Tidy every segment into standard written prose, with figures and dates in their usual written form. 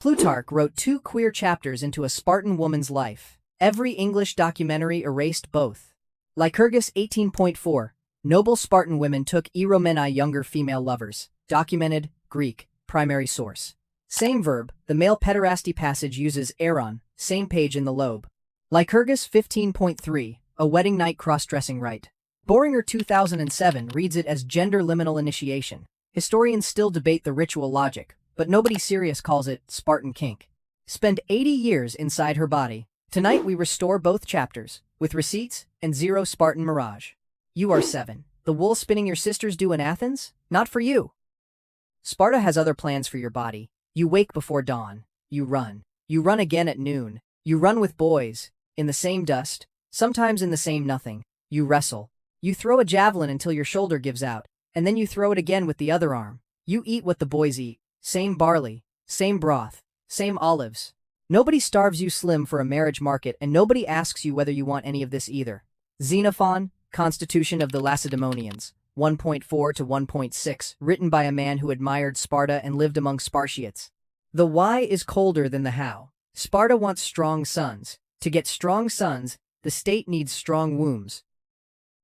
Plutarch wrote 2 queer chapters into a Spartan woman's life. Every English documentary erased both. Lycurgus 18.4. Noble Spartan women took eromenai younger female lovers. Documented, Greek, primary source. Same verb, the male pederasty passage uses eron, same page in the lobe. Lycurgus 15.3. A wedding night cross-dressing rite. Boehringer 2007 reads it as gender-liminal initiation. Historians still debate the ritual logic, but nobody serious calls it Spartan kink. Spend 80 years inside her body. Tonight we restore both chapters, with receipts and 0 Spartan mirage. You are 7. The wool spinning your sisters do in Athens? Not for you. Sparta has other plans for your body. You wake before dawn. You run. You run again at noon. You run with boys, in the same dust, sometimes in the same nothing. You wrestle. You throw a javelin until your shoulder gives out, and then you throw it again with the other arm. You eat what the boys eat. Same barley, same broth, same olives. Nobody starves you slim for a marriage market, and nobody asks you whether you want any of this either. Xenophon, Constitution of the Lacedaemonians, 1.4 to 1.6, written by a man who admired Sparta and lived among Spartiates. The why is colder than the how. Sparta wants strong sons. To get strong sons, the state needs strong wombs.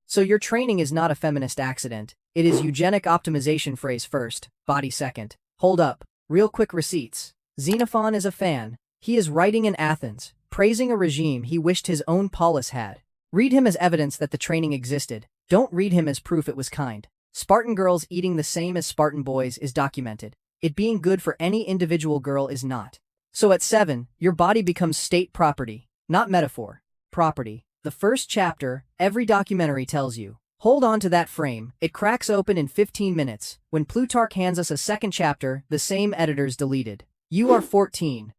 So your training is not a feminist accident. It is eugenic optimization. Phrase first, body second. Hold up. Real quick receipts. Xenophon is a fan. He is writing in Athens, praising a regime he wished his own polis had. Read him as evidence that the training existed. Don't read him as proof it was kind. Spartan girls eating the same as Spartan boys is documented. It being good for any individual girl is not. So at 7, your body becomes state property, not metaphor. Property. The first chapter, every documentary tells you. Hold on to that frame. It cracks open in 15 minutes. When Plutarch hands us a second chapter, the same editors deleted. You are 14.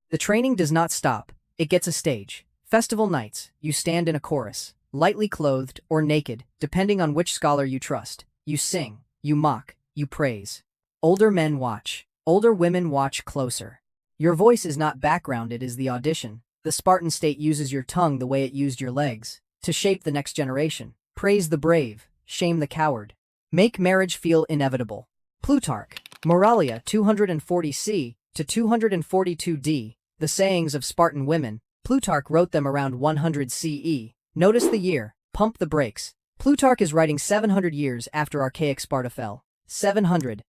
The training does not stop. It gets a stage. Festival nights. You stand in a chorus, lightly clothed or naked, depending on which scholar you trust. You sing. You mock. You praise. Older men watch. Older women watch closer. Your voice is not background, it is the audition. The Spartan state uses your tongue the way it used your legs, to shape the next generation. Praise the brave, shame the coward. Make marriage feel inevitable. Plutarch, Moralia 240c to 242d, the sayings of Spartan women. Plutarch wrote them around 100 CE. Notice the year. Pump the brakes. Plutarch is writing 700 years after archaic Sparta fell. 700.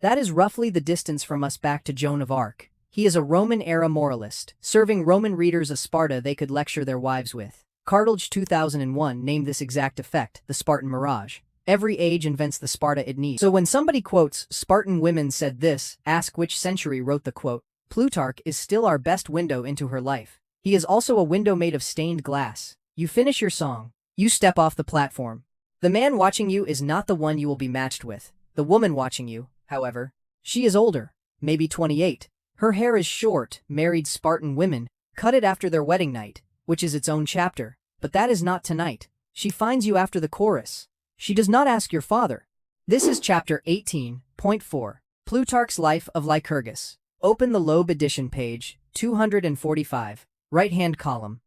That is roughly the distance from us back to Joan of Arc. He is a Roman-era moralist, serving Roman readers a Sparta they could lecture their wives with. Cartilage 2001 named this exact effect the Spartan mirage. Every age invents the Sparta it needs. So when somebody quotes, Spartan women said this, ask which century wrote the quote. Plutarch is still our best window into her life. He is also a window made of stained glass. You finish your song. You step off the platform. The man watching you is not the one you will be matched with. The woman watching you, however, she is older, maybe 28. Her hair is short. Married Spartan women cut it after their wedding night, which is its own chapter. But that is not tonight. She finds you after the chorus. She does not ask your father. This is chapter 18.4. Plutarch's Life of Lycurgus. Open the Loeb edition page, 245, right-hand column.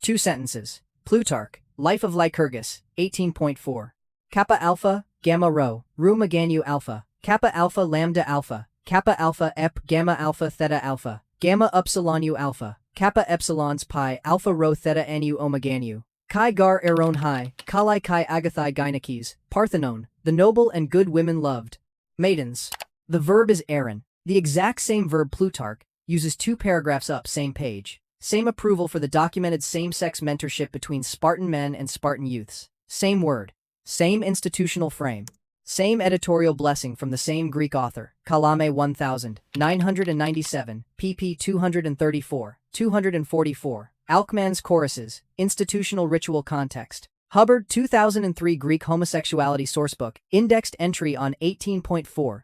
2 sentences. Plutarch, Life of Lycurgus, 18.4. Kappa alpha, gamma rho, rho meganu alpha, kappa alpha lambda alpha, kappa alpha ep gamma alpha theta alpha, gamma upsilon u alpha, kappa epsilons pi alpha rho theta nu omega nu. Kai gar eron hai, kalai kai agathai gynekes, Parthenon, the noble and good women loved. Maidens. The verb is eron. The exact same verb Plutarch uses 2 paragraphs up, same page. Same approval for the documented same-sex mentorship between Spartan men and Spartan youths. Same word. Same institutional frame. Same editorial blessing from the same Greek author. Kalame 1997, pp 234, 244. Alkmann's Choruses, Institutional Ritual Context. Hubbard 2003 Greek Homosexuality Sourcebook, indexed entry on 18.4.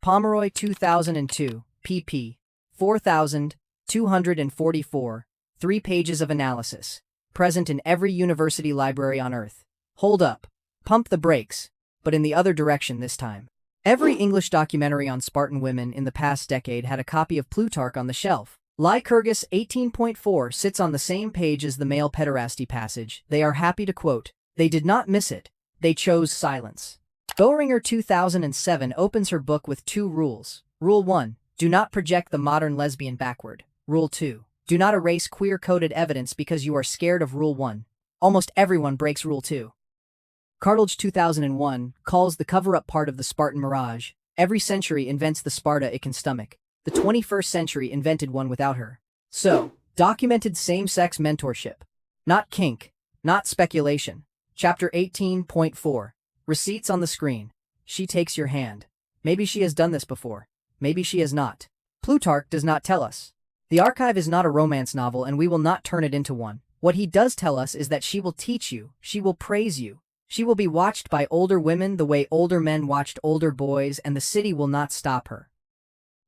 Pomeroy 2002, pp. 4,244, 3 pages of analysis. Present in every university library on Earth. Hold up. Pump the brakes, but in the other direction this time. Every English documentary on Spartan women in the past decade had a copy of Plutarch on the shelf. Lycurgus 18.4 sits on the same page as the male pederasty passage. They are happy to quote. They did not miss it. They chose silence. Boehringer 2007 opens her book with 2 rules. Rule 1. Do not project the modern lesbian backward. Rule 2. Do not erase queer-coded evidence because you are scared of Rule 1. Almost everyone breaks Rule 2. Cartilage 2001 calls the cover-up part of the Spartan mirage. Every century invents the Sparta it can stomach. The 21st century invented one without her. So, documented same-sex mentorship. Not kink. Not speculation. Chapter 18.4. Receipts on the screen. She takes your hand. Maybe she has done this before. Maybe she has not. Plutarch does not tell us. The archive is not a romance novel and we will not turn it into one. What he does tell us is that she will teach you, she will praise you. She will be watched by older women the way older men watched older boys, and the city will not stop her.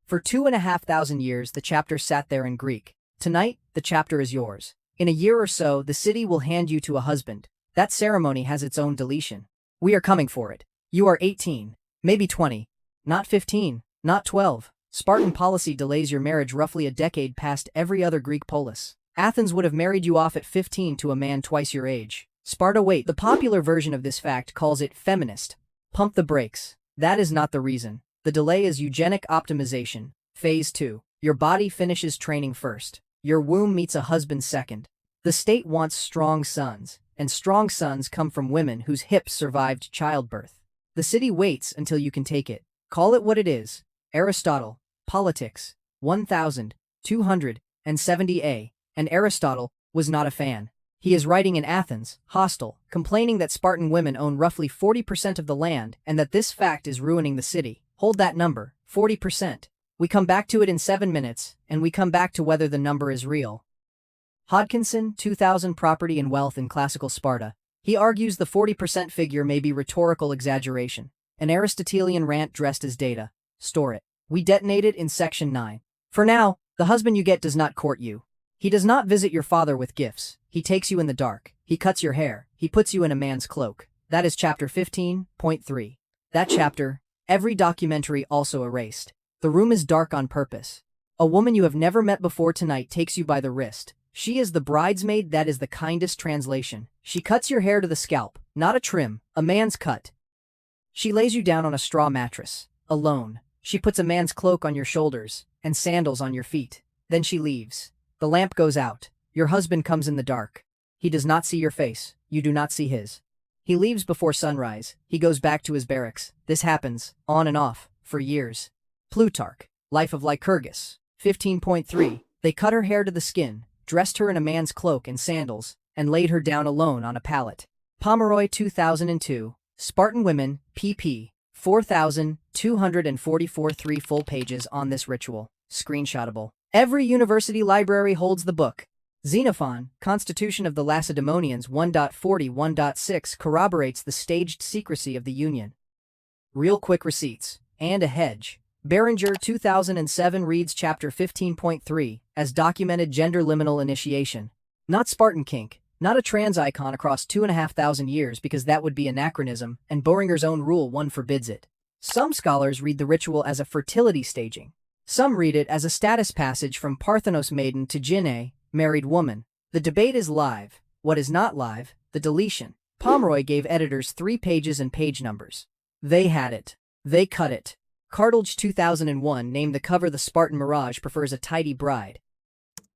For 2,500 years the chapter sat there in Greek. Tonight, the chapter is yours. In a year or so, the city will hand you to a husband. That ceremony has its own deletion. We are coming for it. You are 18, maybe 20, not 15, not 12. Spartan policy delays your marriage roughly a decade past every other Greek polis. Athens would have married you off at 15 to a man twice your age. Sparta wait. The popular version of this fact calls it feminist. Pump the brakes. That is not the reason. The delay is eugenic optimization. Phase 2. Your body finishes training first. Your womb meets a husband second. The state wants strong sons, and strong sons come from women whose hips survived childbirth. The city waits until you can take it. Call it what it is. Aristotle, Politics, 1270a, and Aristotle was not a fan. He is writing in Athens, hostile, complaining that Spartan women own roughly 40% of the land and that this fact is ruining the city. Hold that number, 40%. We come back to it in 7 minutes, and we come back to whether the number is real. Hodkinson, 2000 Property and Wealth in Classical Sparta. He argues the 40% figure may be rhetorical exaggeration, an Aristotelian rant dressed as data. Store it. We detonate it in Section 9. For now, the husband you get does not court you. He does not visit your father with gifts. He takes you in the dark. He cuts your hair. He puts you in a man's cloak. That is chapter 15.3. That chapter, every documentary also erased. The room is dark on purpose. A woman you have never met before tonight takes you by the wrist. She is the bridesmaid. That is the kindest translation. She cuts your hair to the scalp, not a trim, a man's cut. She lays you down on a straw mattress, alone. She puts a man's cloak on your shoulders and sandals on your feet. Then she leaves. The lamp goes out. Your husband comes in the dark. He does not see your face. You do not see his. He leaves before sunrise. He goes back to his barracks. This happens, on and off, for years. Plutarch, Life of Lycurgus, 15.3. They cut her hair to the skin, dressed her in a man's cloak and sandals, and laid her down alone on a pallet. Pomeroy 2002, Spartan Women, pp. 4,244. 3 full pages on this ritual. Screenshotable. Every university library holds the book. Xenophon, Constitution of the Lacedaemonians 1.40-1.6 corroborates the staged secrecy of the union. Real quick receipts. And a hedge. Boehringer 2007 reads chapter 15.3 as documented gender-liminal initiation. Not Spartan kink, not a trans icon across 2,500 years because that would be anachronism, and Boehringer's own Rule 1 forbids it. Some scholars read the ritual as a fertility staging. Some read it as a status passage from Parthenos maiden to Gine, married woman. The debate is live. What is not live? The deletion. Pomeroy gave editors 3 pages and page numbers. They had it. They cut it. Cartilage 2001 named the cover The Spartan Mirage Prefers a Tidy Bride.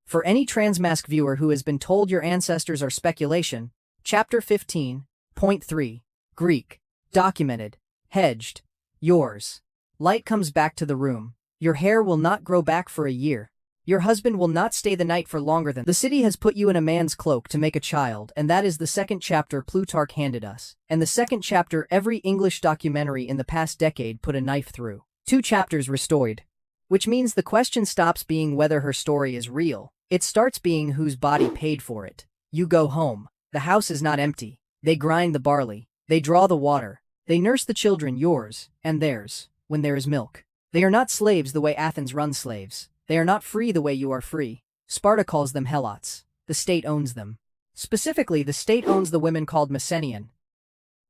For any transmasc viewer who has been told your ancestors are speculation, chapter 15.3. Greek. Documented. Hedged. Yours. Light comes back to the room. Your hair will not grow back for a year. Your husband will not stay the night for longer than the city has put you in a man's cloak to make a child, and that is the second chapter Plutarch handed us. And the second chapter every English documentary in the past decade put a knife through. 2 chapters restored. Which means the question stops being whether her story is real. It starts being whose body paid for it. You go home. The house is not empty. They grind the barley. They draw the water. They nurse the children, yours and theirs, when there is milk. They are not slaves the way Athens runs slaves. They are not free the way you are free. Sparta calls them helots. The state owns them. Specifically, the state owns the women called Messenian.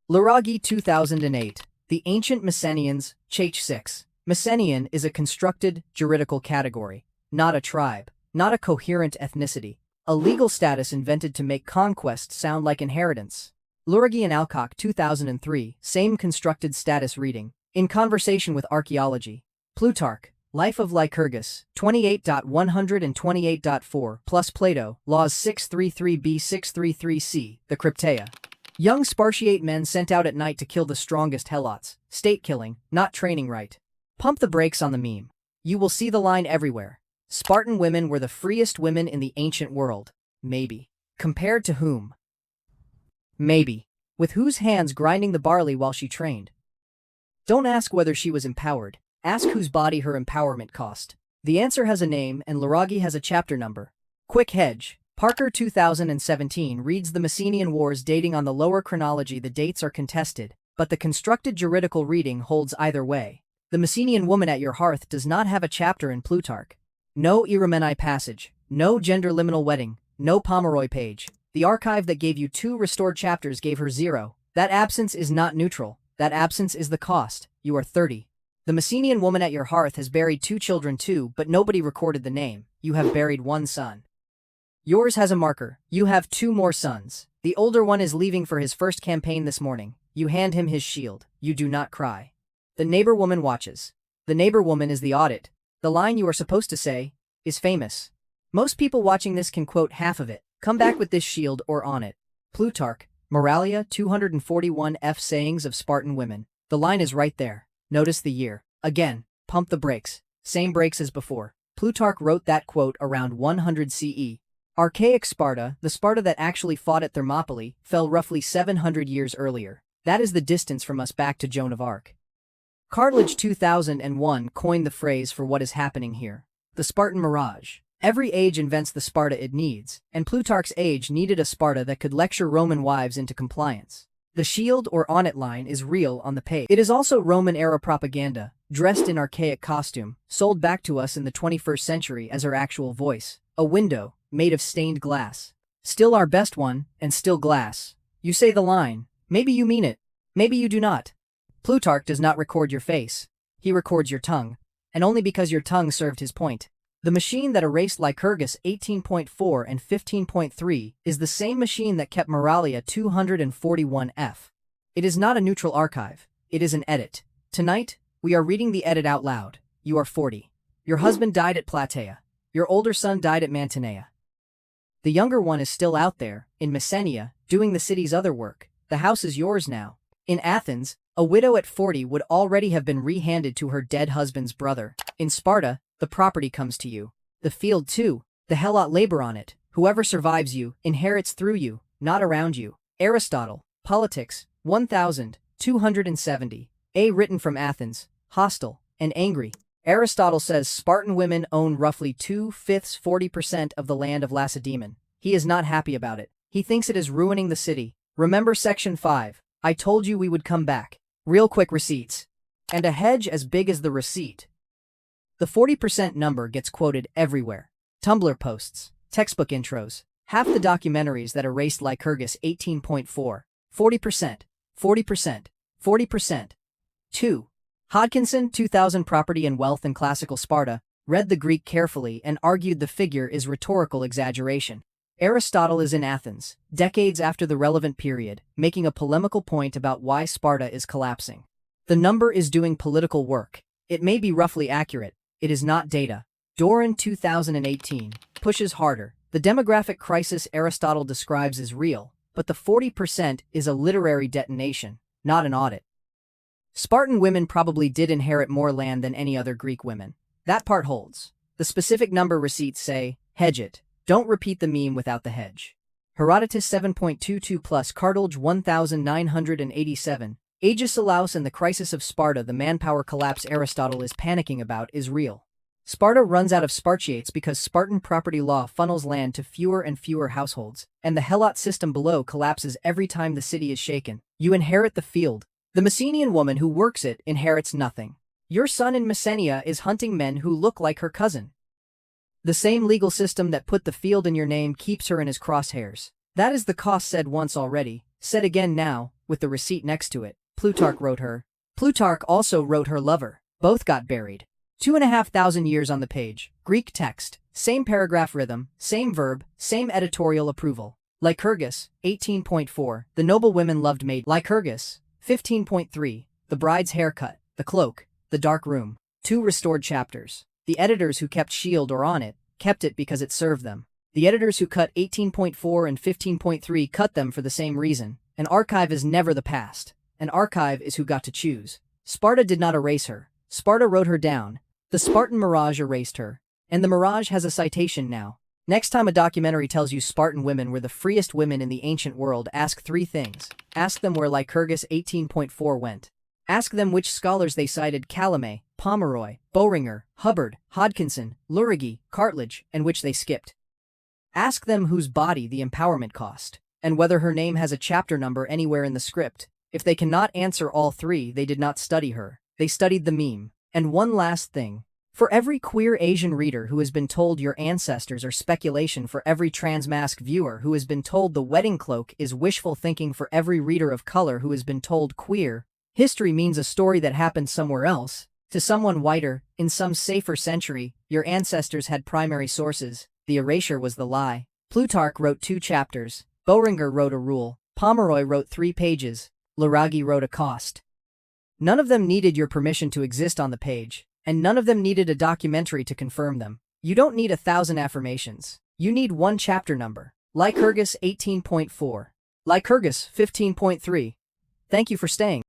Lycurgus 2008. The Ancient Messenians, Ch. 6. Messenian is a constructed, juridical category, not a tribe, not a coherent ethnicity, a legal status invented to make conquest sound like inheritance. Lycurgus and Alcock 2003, same constructed status reading. In Conversation with Archaeology. Plutarch, Life of Lycurgus, 28.128.4, plus Plato, Laws 633b 633c, the Crypteia. Young Spartiate men sent out at night to kill the strongest helots. State killing, not training right. Pump the brakes on the meme. You will see the line everywhere. Spartan women were the freest women in the ancient world. Maybe. Compared to whom? Maybe. With whose hands grinding the barley while she trained? Don't ask whether she was empowered. Ask whose body her empowerment cost. The answer has a name and Luragi has a chapter number. Quick hedge. Parker 2017 reads the Messenian Wars dating on the lower chronology. The dates are contested, but the constructed juridical reading holds either way. The Messenian woman at your hearth does not have a chapter in Plutarch. No eromenai passage, no gender-liminal wedding, no Pomeroy page. The archive that gave you 2 restored chapters gave her 0. That absence is not neutral. That absence is the cost. You are 30. The Messenian woman at your hearth has buried 2 children too, but nobody recorded the name. You have buried 1 son. Yours has a marker. You have 2 more sons. The older one is leaving for his first campaign this morning. You hand him his shield. You do not cry. The neighbor woman watches. The neighbor woman is the audit. The line you are supposed to say is famous. Most people watching this can quote half of it. Come back with this shield or on it. Plutarch, Moralia 241 F Sayings of Spartan Women. The line is right there. Notice the year. Again, pump the brakes. Same brakes as before. Plutarch wrote that quote around 100 CE. Archaic Sparta, the Sparta that actually fought at Thermopylae, fell roughly 700 years earlier. That is the distance from us back to Joan of Arc. Cartilage 2001 coined the phrase for what is happening here. The Spartan mirage. Every age invents the Sparta it needs, and Plutarch's age needed a Sparta that could lecture Roman wives into compliance. The shield or on it line is real on the page. It is also Roman-era propaganda, dressed in archaic costume, sold back to us in the 21st century as her actual voice. A window, made of stained glass. Still our best one, and still glass. You say the line. Maybe you mean it. Maybe you do not. Plutarch does not record your face. He records your tongue. And only because your tongue served his point. The machine that erased Lycurgus 18.4 and 15.3 is the same machine that kept Moralia 241F. It is not a neutral archive. It is an edit. Tonight, we are reading the edit out loud. You are 40. Your husband died at Plataea. Your older son died at Mantinea. The younger one is still out there, in Messenia, doing the city's other work. The house is yours now. In Athens, a widow at 40 would already have been rehanded to her dead husband's brother. In Sparta, the property comes to you. The field too. The helot labor on it. Whoever survives you, inherits through you, not around you. Aristotle, Politics, 1270. A written from Athens, hostile, and angry. Aristotle says Spartan women own roughly 2/5 40% of the land of Lacedaemon. He is not happy about it. He thinks it is ruining the city. Remember section 5. I told you we would come back. Real quick receipts. And a hedge as big as the receipt. The 40% number gets quoted everywhere. Tumblr posts, textbook intros, half the documentaries that erased Lycurgus 18.4. 40%, 40%, 40%. 2. Hodkinson 2000 Property and Wealth in Classical Sparta, read the Greek carefully and argued the figure is rhetorical exaggeration. Aristotle is in Athens, decades after the relevant period, making a polemical point about why Sparta is collapsing. The number is doing political work. It may be roughly accurate. It is not data. Doran 2018 pushes harder. The demographic crisis Aristotle describes is real, but the 40% is a literary detonation, not an audit. Spartan women probably did inherit more land than any other Greek women. That part holds. The specific number receipts say, hedge it. Don't repeat the meme without the hedge. Herodotus 7.22 plus Cartilage 1987. Agesilaus and the crisis of Sparta. The manpower collapse Aristotle is panicking about is real. Sparta runs out of Spartiates because Spartan property law funnels land to fewer and fewer households, and the helot system below collapses every time the city is shaken. You inherit the field. The Messenian woman who works it inherits nothing. Your son in Messenia is hunting men who look like her cousin. The same legal system that put the field in your name keeps her in his crosshairs. That is the cost said once already, said again now, with the receipt next to it. Plutarch wrote her. Plutarch also wrote her lover. Both got buried. 2,500 years on the page. Greek text. Same paragraph rhythm, same verb, same editorial approval. Lycurgus, 18.4. The noble women loved maid. Lycurgus, 15.3. The bride's haircut, the cloak, the dark room. 2 restored chapters. The editors who kept Shield or on it, kept it because it served them. The editors who cut 18.4 and 15.3 cut them for the same reason. An archive is never the past. An archive is who got to choose. Sparta did not erase her. Sparta wrote her down. The Spartan mirage erased her. And the mirage has a citation now. Next time a documentary tells you Spartan women were the freest women in the ancient world, ask 3 things. Ask them where Lycurgus 18.4 went. Ask them which scholars they cited: Calamé, Pomeroy, Boehringer, Hubbard, Hodkinson, Lycurgus, Cartledge, and which they skipped. Ask them whose body the empowerment cost, and whether her name has a chapter number anywhere in the script. If they cannot answer all 3, they did not study her. They studied the meme. And one last thing. For every queer Asian reader who has been told your ancestors are speculation, for every transmasc viewer who has been told the wedding cloak is wishful thinking, for every reader of color who has been told queer history means a story that happened somewhere else, to someone whiter, in some safer century, your ancestors had primary sources. The erasure was the lie. Plutarch wrote 2 chapters. Boehringer wrote a rule. Pomeroy wrote 3 pages. Lycurgus wrote a cost. None of them needed your permission to exist on the page, and none of them needed a documentary to confirm them. You don't need 1,000 affirmations. You need 1 chapter number. Lycurgus 18.4. Lycurgus 15.3. Thank you for staying.